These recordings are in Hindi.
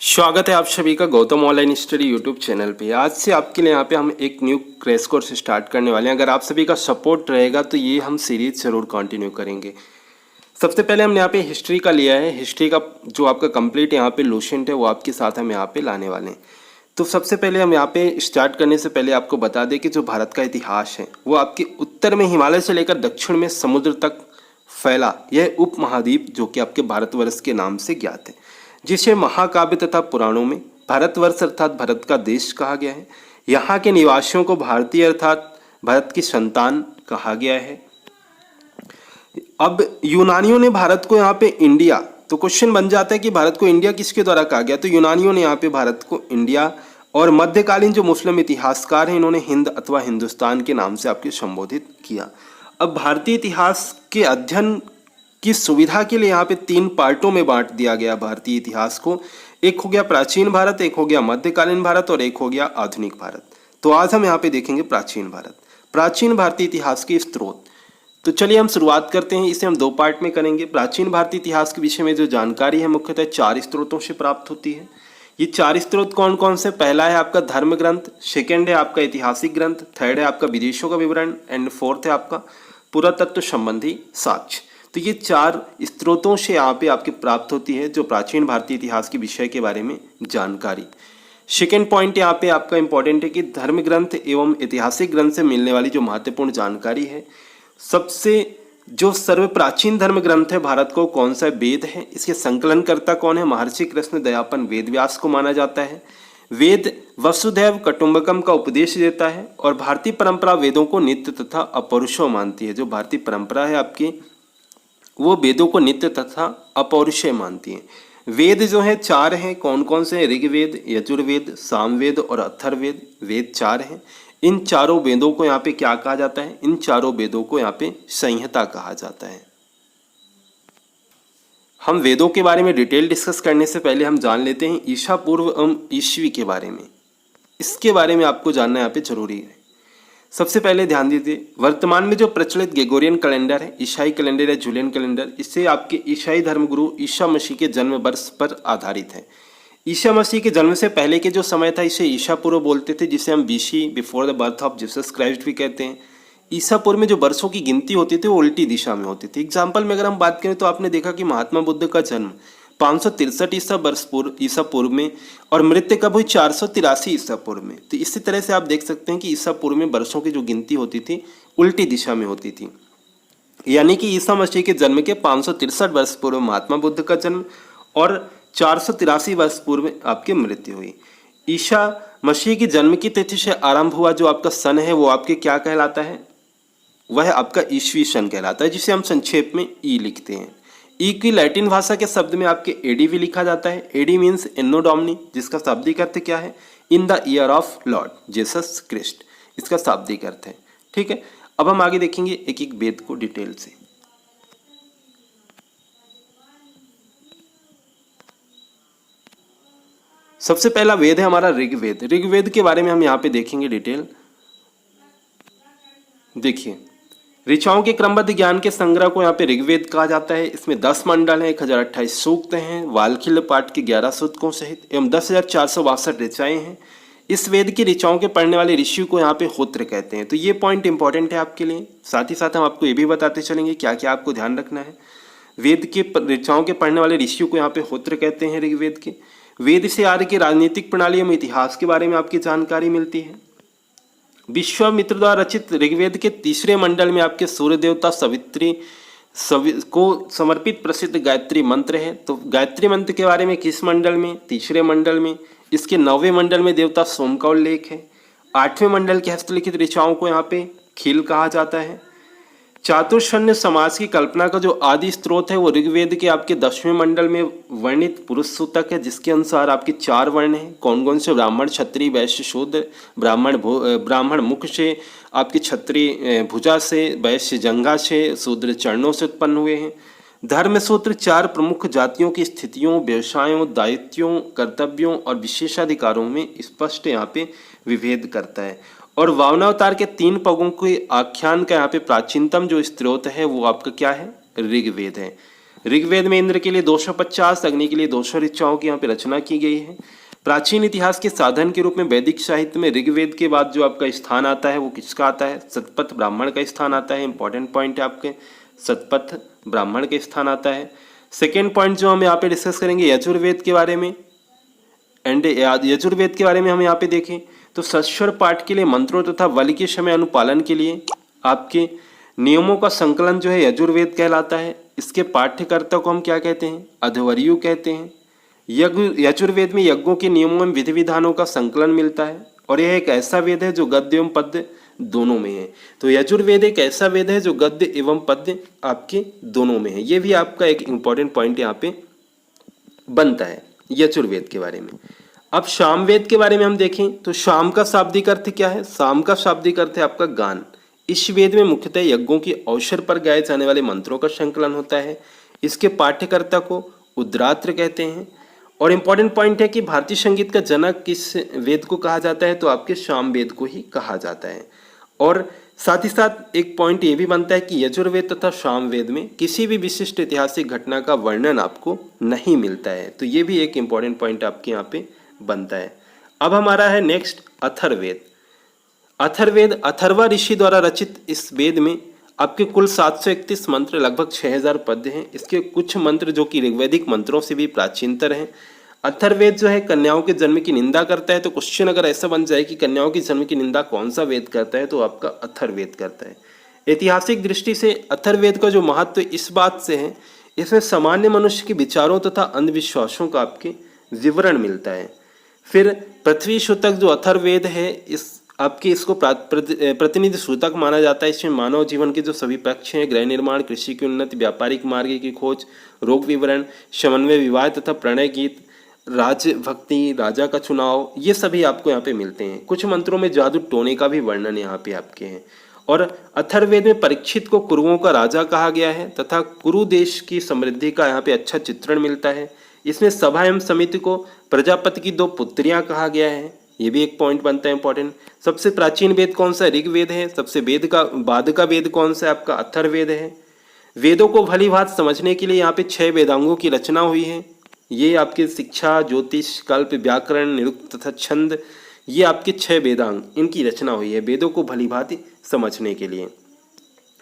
स्वागत है आप सभी का Gautam online study YouTube channel पे। आज से आपके लिए यहाँ पे हम एक न्यू क्रैश कोर्स स्टार्ट करने वाले हैं। अगर आप सभी का सपोर्ट रहेगा तो ये हम सीरीज ज़रूर कंटिन्यू करेंगे। सबसे पहले हमने यहाँ पे हिस्ट्री का लिया है। हिस्ट्री का जो आपका कंप्लीट यहाँ पे लुसेंट है वो आपके साथ हम यहाँ पे लाने वाले हैं। तो सबसे पहले हम यहाँ पे स्टार्ट करने से पहले आपको बता दें कि जो भारत का इतिहास है वो आपके उत्तर में हिमालय से लेकर दक्षिण में समुद्र तक फैला यह उप महाद्वीप जो कि आपके भारतवर्ष के नाम से ज्ञात है, जिसे महाकाव्य तथा पुराणों में भारतवर्ष अर्थात भारत का देश कहा गया है। यहाँ के निवासियों को भारतीय अर्थात भारत की संतान कहा गया है। अब यूनानियों ने भारत को यहाँ पे इंडिया, तो क्वेश्चन बन जाता है कि भारत को इंडिया किसके द्वारा कहा गया, तो यूनानियों ने यहाँ पे भारत को इंडिया, और मध्यकालीन जो मुस्लिम इतिहासकार हैं इन्होंने हिंद अथवा हिंदुस्तान के नाम से आपके संबोधित किया। अब भारतीय इतिहास के अध्ययन की सुविधा के लिए यहाँ पे 3 पार्टों में बांट दिया गया भारतीय इतिहास को। एक हो गया प्राचीन भारत, एक हो गया मध्यकालीन भारत और एक हो गया आधुनिक भारत। तो आज हम यहाँ पे देखेंगे प्राचीन भारत, प्राचीन भारतीय इतिहास के स्रोत। तो चलिए हम शुरुआत करते हैं। इसे हम 2 पार्ट में करेंगे। प्राचीन भारतीय इतिहास के विषय में जो जानकारी है मुख्यतः 4 स्रोतों से प्राप्त होती है। ये 4 स्रोत कौन कौन से? पहला है आपका धर्म ग्रंथ, सेकेंड है आपका ऐतिहासिक ग्रंथ, थर्ड है आपका विदेशों का विवरण एंड फोर्थ है आपका पुरातत्व संबंधी साक्ष्य। तो ये 4 स्रोतों से यहाँ पे आपके प्राप्त होती है जो प्राचीन भारतीय इतिहास के विषय के बारे में जानकारी। सेकेंड पॉइंट यहाँ पे आपका इंपॉर्टेंट है कि धर्म ग्रंथ एवं ऐतिहासिक ग्रंथ से मिलने वाली जो महत्वपूर्ण जानकारी है। सबसे जो सर्वप्राचीन धर्म ग्रंथ है भारत को कौन सा? वेद है। इसके संकलनकर्ता कौन है? महर्षि कृष्ण दयापन वेदव्यास को माना जाता है। वेद वसुधैव कुटुंबकम का उपदेश देता है और भारतीय परंपरा वेदों को नित्य तथा अपौरुषेय मानती है। जो भारतीय परंपरा है आपकी वो वेदों को नित्य तथा अपौरुषेय मानती है। वेद जो है 4 हैं। कौन कौन से? ऋग्वेद, यजुर्वेद, सामवेद और अथर्ववेद। वेद 4 हैं। इन चारों वेदों को यहाँ पे क्या कहा जाता है? इन चारों वेदों को यहाँ पे संहिता कहा जाता है। हम वेदों के बारे में डिटेल डिस्कस करने से पहले हम जान लेते हैं ईसा पूर्व एवं ईस्वी के बारे में। इसके बारे में आपको जानना यहाँ पे जरूरी है। सबसे पहले ध्यान दीजिए, वर्तमान में जो प्रचलित ग्रेगोरियन कैलेंडर है, ईसाई कैलेंडर या जूलियन कैलेंडर, इससे आपके ईसाई धर्मगुरु ईसा मसीह के जन्म वर्ष पर आधारित है। ईसा मसीह के जन्म से पहले के जो समय था इसे ईसा पूर्व बोलते थे, जिसे हम BC before the birth of Jesus Christ भी कहते हैं। ईसा पूर्व में जो वर्षों की गिनती होती थी वो उल्टी दिशा में होती थी। एग्जाम्पल में अगर हम बात करें तो आपने देखा कि महात्मा बुद्ध का जन्म 563 ईसा वर्ष पूर्व ईसा पूर्व में और मृत्यु कब हुई? 483 ईसा पूर्व में। तो इसी तरह से आप देख सकते हैं कि ईसा पूर्व में वर्षों की जो गिनती होती थी उल्टी दिशा में होती थी। यानी कि ईसा मसीह के जन्म के 563 वर्ष पूर्व महात्मा बुद्ध का जन्म और 483 वर्ष पूर्व आपकी मृत्यु हुई। ईसा मसीह की जन्म की तिथि से आरंभ हुआ जो आपका सन है वो आपके क्या कहलाता है? वह आपका ईस्वी सन कहलाता है, जिसे हम संक्षेप में ई लिखते हैं। ई की लैटिन भाषा के शब्द में आपके एडी भी लिखा जाता है। एडी मीन्स एनो डोमिनी, जिसका शाब्दिक अर्थ क्या है? In the year of Lord Jesus Christ, इसका शाब्दिक अर्थ है। ठीक है, अब हम आगे देखेंगे एक एक वेद को डिटेल से। सबसे पहला वेद है हमारा ऋग्वेद। ऋग्वेद के बारे में हम यहाँ पे देखेंगे डिटेल। देखिए, ऋचाओं के क्रमबद्ध ज्ञान के संग्रह को यहाँ पे ऋग्वेद कहा जाता है। इसमें 10 मंडल हैं, 1028 सूक्त हैं, वाल्खिल्य पाठ के 11 सूतकों सहित एवं 10,462 ऋचाएं हैं। इस वेद की ऋचाओं के पढ़ने वाले ऋषि को यहाँ पे होत्र कहते हैं। तो ये पॉइंट इंपॉर्टेंट है आपके लिए। साथ ही साथ हम आपको ये भी बताते चलेंगे क्या क्या आपको ध्यान रखना है। वेद के ऋचाओं के पढ़ने वाले ऋषियों को यहाँ पे होत्र कहते हैं ऋग्वेद के। वेद से आर्य की राजनीतिक प्रणाली एवं इतिहास के बारे में आपकी जानकारी मिलती है। विश्वामित्र द्वारा रचित ऋग्वेद के 3रे मंडल में आपके सूर्य देवता सवित्री को समर्पित प्रसिद्ध गायत्री मंत्र है। तो गायत्री मंत्र के बारे में किस मंडल में? 3रे मंडल में। इसके 9वें मंडल में देवता सोम का उल्लेख है। 8वें मंडल के हस्तलिखित ऋचाओं को यहाँ पे खील कहा जाता है। चातुर्षण्य समाज की कल्पना का जो आदि स्रोत है वो ऋग्वेद के आपके 10वें मंडल में वर्णित पुरुष सूतक है, जिसके अनुसार आपके 4 वर्ण हैं। कौन कौन से? ब्राह्मण, क्षत्रिय, वैश्य, शूद्र। ब्राह्मण मुख से, आपके क्षत्रिय भुजा से, वैश्य जंघा से, शूद्र चरणों से उत्पन्न हुए हैं। धर्म सूत्र 4 प्रमुख जातियों की स्थितियों, व्यवसायों, दायित्वों, कर्तव्यों और विशेषाधिकारों में स्पष्ट यहाँ पे विभेद करता है। और वामनावतार के 3 पगों के आख्यान का यहाँ पे प्राचीनतम जो स्त्रोत है वो आपका क्या है? ऋग्वेद है। ऋग्वेद में इंद्र के लिए 250, अग्नि के लिए 200 ऋचाओं की यहाँ पे रचना की गई है। प्राचीन इतिहास के साधन के रूप में वैदिक साहित्य में ऋग्वेद के बाद जो आपका स्थान आता है वो किसका आता है? सतपथ ब्राह्मण का स्थान आता है। इंपॉर्टेंट पॉइंट है आपके, सतपथ ब्राह्मण का स्थान आता है। सेकेंड पॉइंट जो हम यहाँ पे डिस्कस करेंगे यजुर्वेद के बारे में, एंड यजुर्वेद के बारे में हम यहाँ पे देखें तो सस्वर पाठ के लिए मंत्रों तथा बलि के समय अनुपालन के लिए आपके नियमों का संकलन जो है यजुर्वेद कहलाता है। इसके पाठ्यकर्ता को हम क्या कहते हैं? अध्वर्यु कहते हैं। यजुर्वेद में यज्ञों के नियमों एवं विधि विधानों का संकलन मिलता है और यह एक ऐसा वेद है जो गद्य एवं पद्य दोनों में है। तो यजुर्वेद एक ऐसा वेद है जो गद्य एवं पद्य आपके दोनों में है। ये भी आपका एक इंपॉर्टेंट पॉइंट यहाँ पे बनता है यजुर्वेद के बारे में। अब सामवेद के बारे में हम देखें तो शाम का शाब्दिक अर्थ क्या है? शाम का शाब्दिक अर्थ है आपका गान। इस वेद में मुख्यतः यज्ञों के अवसर पर गाए जाने वाले मंत्रों का संकलन होता है। इसके पाठ्यकर्ता को उद्रात्र कहते हैं। और इम्पॉर्टेंट पॉइंट है कि भारतीय संगीत का जनक किस वेद को कहा जाता है? तो आपके साम वेद को ही कहा जाता है। और साथ ही साथ एक पॉइंट ये भी बनता है कि यजुर्वेद तथा सामवेद में किसी भी विशिष्ट ऐतिहासिक घटना का वर्णन आपको नहीं मिलता है। तो ये भी एक इम्पॉर्टेंट पॉइंट आपके यहाँ पे बनता है। अब हमारा है नेक्स्ट अथर्ववेद। अथर्ववेद अथर्वा ऋषि द्वारा रचित इस वेद में आपके कुल 731 मंत्र, लगभग 6000 पद्य हैं। इसके कुछ मंत्र जो कि ऋग्वैदिक मंत्रों से भी प्राचीनतर हैं। अथर्ववेद जो है कन्याओं के जन्म की निंदा करता है। तो क्वेश्चन अगर ऐसा बन जाए कि कन्याओं की जन्म की निंदा कौन सा वेद करता है, तो आपका अथर्ववेद करता है। ऐतिहासिक दृष्टि से अथर्ववेद का जो महत्व इस बात से है, इसमें सामान्य मनुष्य के विचारों तथा अंधविश्वासों का आपके विवरण मिलता है। फिर पृथ्वी सूतक जो अथर्ववेद है, इस आपके इसको प्रतिनिधि सूतक माना जाता है। इसमें मानव जीवन के जो सभी पक्ष हैं, गृह निर्माण, कृषि की उन्नति, व्यापारिक मार्ग की खोज, रोग विवरण, समन्वय, विवाह तथा प्रणय गीत, राजभक्ति, राजा का चुनाव, ये सभी आपको यहाँ पे मिलते हैं। कुछ मंत्रों में जादू टोने का भी वर्णन यहाँ पे आपके हैं। और अथर्ववेद में परीक्षित को कुरुओं का राजा कहा गया है तथा कुरु देश की समृद्धि का यहाँ पे अच्छा चित्रण मिलता है। इसमें सभा एवं समिति को प्रजापति की 2 पुत्रियां कहा गया है। ये भी एक पॉइंट बनता है इंपॉर्टेंट। सबसे प्राचीन वेद कौन सा? ऋग्वेद है। सबसे बाद का वेद कौन सा है? आपका अथर्ववेद है। वेदों को भली भांति समझने के लिए यहाँ पे 6 वेदांगों की रचना हुई है। ये आपके शिक्षा, ज्योतिष, कल्प, व्याकरण, निरुक्त तथा छंद, ये आपके 6 वेदांग, इनकी रचना हुई है वेदों को भली भांति समझने के लिए।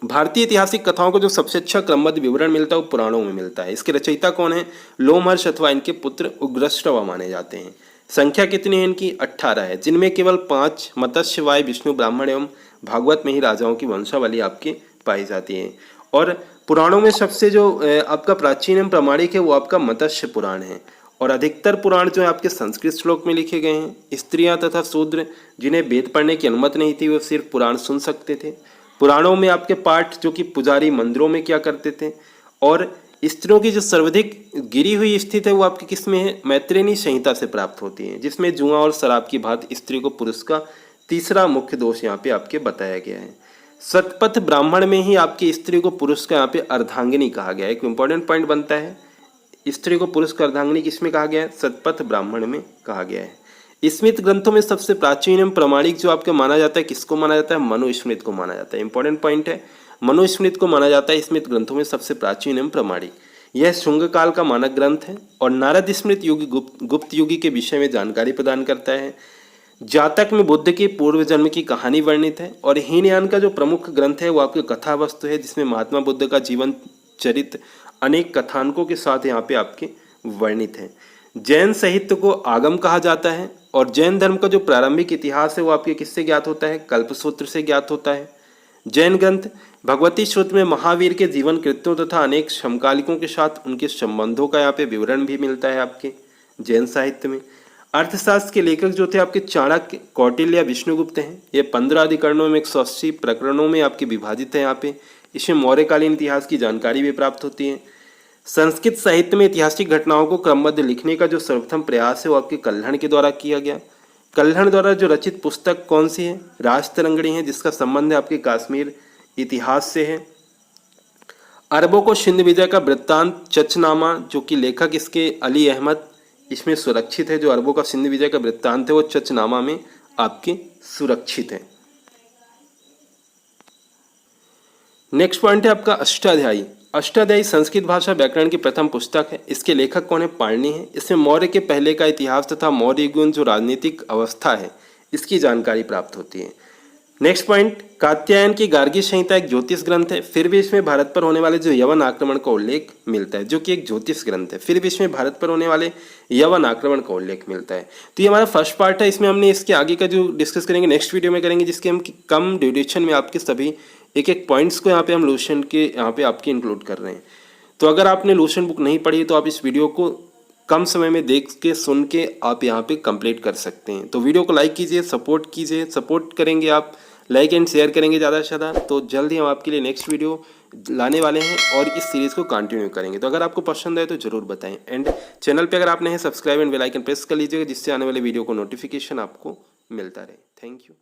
भारतीय ऐतिहासिक कथाओं को जो सबसे अच्छा क्रमबद्ध विवरण मिलता है वो पुराणों में मिलता है। इसके रचयिता कौन है? लोमहर्ष अथवा इनके पुत्र उग्रश्रवा माने जाते हैं। संख्या कितनी है इनकी? 18 है, जिनमें केवल 5 मत्स्य, वाय, विष्णु, ब्राह्मण एवं भागवत में ही राजाओं की वंशावली आपकी पाई जाती है। और पुराणों में सबसे जो आपका प्राचीन एवं प्रामाणिक है वो आपका मत्स्य पुराण है। और अधिकतर पुराण जो है आपके संस्कृत श्लोक में लिखे गए हैं। स्त्रियां तथा शूद्र जिन्हें वेद पढ़ने की अनुमति नहीं थी, वो सिर्फ पुराण सुन सकते थे। पुराणों में आपके पाठ जो कि पुजारी मंदिरों में क्या करते थे। और स्त्रियों की जो सर्वाधिक गिरी हुई स्थिति है वो आपकी किस में है? मैत्रेयी संहिता से प्राप्त होती है, जिसमें जुआ और शराब की बात स्त्री को पुरुष का तीसरा मुख्य दोष यहाँ पे आपके बताया गया है। सतपथ ब्राह्मण में ही आपकी स्त्री को पुरुष का यहाँ पे अर्धांगिनी कहा गया है। एक इंपॉर्टेंट पॉइंट बनता है, स्त्री को पुरुष का अर्धांगिनी किसमें कहा गया है? सतपथ ब्राह्मण में कहा गया है। स्मृत ग्रंथों में सबसे प्राचीन एवं प्रमाणिक जो आपके माना जाता है, किसको माना जाता है? मनुस्मृत को माना जाता है। इंपॉर्टेंट पॉइंट है, मनुस्मृत को माना जाता है स्मृत ग्रंथों में सबसे प्राचीन एवं प्रमाणिक। यह शुंग काल का मानक ग्रंथ है और नारद स्मृत युग गुप्त युगी के विषय में जानकारी प्रदान करता है। जातक में बुद्ध के पूर्व जन्म की कहानी वर्णित है। और हीनयान का जो प्रमुख ग्रंथ है वो आपके कथा वस्तु है, जिसमें महात्मा बुद्ध का जीवन चरित्र अनेक कथानकों के साथ यहाँ पे आपके वर्णित है। जैन साहित्य को आगम कहा जाता है। और जैन धर्म का जो प्रारंभिक इतिहास है वो आपके किससे ज्ञात होता है? कल्पसूत्र से ज्ञात होता है। जैन ग्रंथ भगवती सूत्र में महावीर के जीवन कृत्यों तथा अनेक समकालिकों के साथ उनके संबंधों का यहाँ पे विवरण भी मिलता है आपके जैन साहित्य में। अर्थशास्त्र के लेखक जो थे आपके चाणक्य, कौटिल्य, विष्णुगुप्त हैं। ये 15 अधिकरणों में 180 प्रकरणों में आपके विभाजित है यहाँ पे। इसमें मौर्यकालीन इतिहास की जानकारी भी प्राप्त होती है। संस्कृत साहित्य में ऐतिहासिक घटनाओं को क्रमबद्ध लिखने का जो सर्वप्रथम प्रयास है वो आपके कल्हण के द्वारा किया गया। कल्हण द्वारा जो रचित पुस्तक कौन सी है? राजतरंगिणी है, जिसका संबंध है आपके कश्मीर इतिहास से है। अरबों को सिंध विजय का वृत्तांत चचनामा, जो कि लेखक इसके अली अहमद, इसमें सुरक्षित है। जो अरबों का सिंध विजय का वृत्तांत है वो चचनामा में आपके सुरक्षित है। नेक्स्ट पॉइंट है आपका अष्टाध्यायी। अष्टाध्यायी संस्कृत भाषा व्याकरण की प्रथम पुस्तक है। इसके लेखक कौन है? पाणिनि है। इसमें मौर्य के पहले का इतिहास तथा मौर्य युग जो राजनीतिक अवस्था है इसकी जानकारी प्राप्त होती है। नेक्स्ट पॉइंट, कात्यायन की गार्गी संहिता एक ज्योतिष ग्रंथ है। फिर भी इसमें भारत पर होने वाले जो यवन आक्रमण का उल्लेख मिलता है, जो कि एक ज्योतिष ग्रंथ है। फिर भी इसमें भारत पर होने वाले यवन आक्रमण का उल्लेख मिलता है। तो ये हमारा फर्स्ट पार्ट है। इसमें हमने इसके आगे का जो डिस्कस करेंगे नेक्स्ट वीडियो में करेंगे, जिसके हम कम ड्यूरेशन में आपके सभी एक एक पॉइंट्स को यहाँ पे हम लूसेंट के यहाँ पे आपके इंक्लूड कर रहे हैं। तो अगर आपने लूसेंट बुक नहीं पढ़ी तो आप इस वीडियो को कम समय में देख के सुन के आप यहाँ पे कंप्लीट कर सकते हैं। तो वीडियो को लाइक कीजिए, सपोर्ट कीजिए। सपोर्ट करेंगे आप, लाइक एंड शेयर करेंगे ज़्यादा से ज़्यादा, तो जल्द ही हम आपके लिए नेक्स्ट वीडियो लाने वाले हैं और इस सीरीज़ को कंटिन्यू करेंगे। तो अगर आपको पसंद आए तो ज़रूर बताएं। एंड चैनल पे अगर आपने subscribe and bell icon press कर लीजिएगा, जिससे आने वाले वीडियो को नोटिफिकेशन आपको मिलता रहे। Thank you.